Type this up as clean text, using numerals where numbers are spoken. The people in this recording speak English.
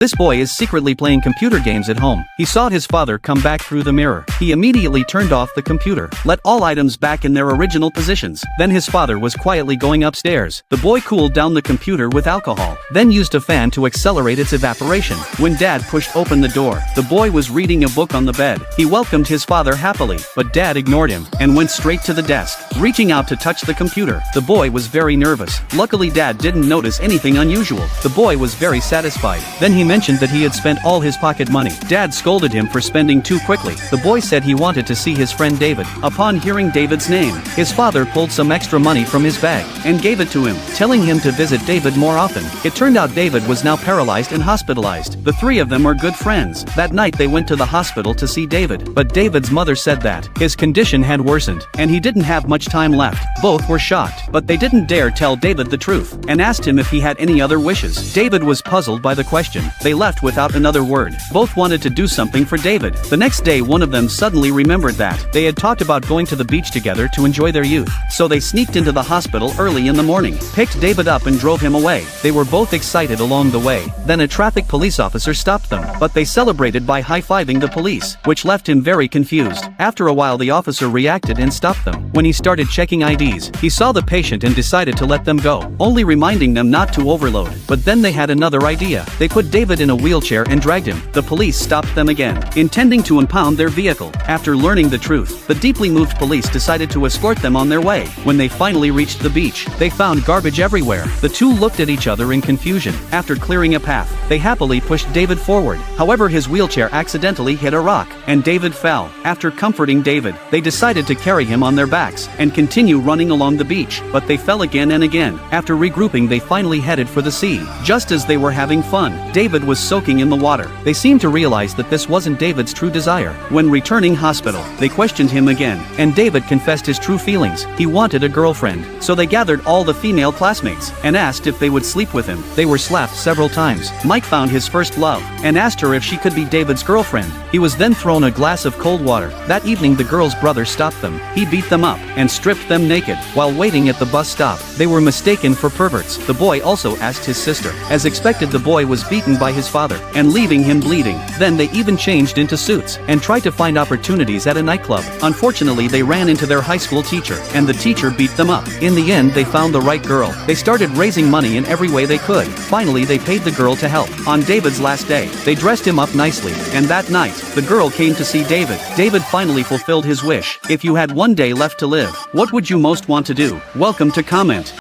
This boy is secretly playing computer games at home. He saw his father come back through the mirror. He immediately turned off the computer, let all items back in their original positions. Then his father was quietly going upstairs. The boy cooled down the computer with alcohol, then used a fan to accelerate its evaporation. When Dad pushed open the door, the boy was reading a book on the bed. He welcomed his father happily, but Dad ignored him and went straight to the desk, reaching out to touch the computer. The boy was very nervous. Luckily Dad didn't notice anything unusual. The boy was very satisfied. Then he mentioned that he had spent all his pocket money. Dad scolded him for spending too quickly. The boy said he wanted to see his friend David. Upon hearing David's name, his father pulled some extra money from his bag and gave it to him, telling him to visit David more often. It turned out David was now paralyzed and hospitalized. The three of them are good friends. That night they went to the hospital to see David, but David's mother said that his condition had worsened and he didn't have much time left. Both were shocked, but they didn't dare tell David the truth and asked him if he had any other wishes. David was puzzled by the question. They left without another word. Both wanted to do something for David. The next day one of them suddenly remembered that they had talked about going to the beach together to enjoy their youth. So they sneaked into the hospital early in the morning, picked David up and drove him away. They were both excited along the way. Then a traffic police officer stopped them, but they celebrated by high-fiving the police, which left him very confused. After a while the officer reacted and stopped them. When he started checking IDs, he saw the patient and decided to let them go, only reminding them not to overload. But then they had another idea. They put David in a wheelchair and dragged him. The police stopped them again, intending to impound their vehicle. After learning the truth, the deeply moved police decided to escort them on their way. When they finally reached the beach, they found garbage everywhere. The two looked at each other in confusion. After clearing a path, they happily pushed David forward. However, his wheelchair accidentally hit a rock, and David fell. After comforting David, they decided to carry him on their backs and continue running along the beach, but they fell again and again. After regrouping, they finally headed for the sea. Just as they were having fun, David was soaking in the water. They seemed to realize that this wasn't David's true desire. When returning hospital, they questioned him again, and David confessed his true feelings. He wanted a girlfriend. So they gathered all the female classmates and asked if they would sleep with him. They were slapped several times. Mike found his first love and asked her if she could be David's girlfriend. He was then thrown a glass of cold water. That evening the girl's brother stopped them. He beat them up and stripped them naked. While waiting at the bus stop, they were mistaken for perverts. The boy also asked his sister. As expected, the boy was beaten by his father and leaving him bleeding. Then they even changed into suits and tried to find opportunities at a nightclub. Unfortunately, they ran into their high school teacher, and the teacher beat them up. In the end, they found the right girl. They started raising money in every way they could. Finally, they paid the girl to help. On David's last day, they dressed him up nicely, and that night, the girl came to see David. David finally fulfilled his wish. If you had one day left to live, what would you most want to do? Welcome to comment.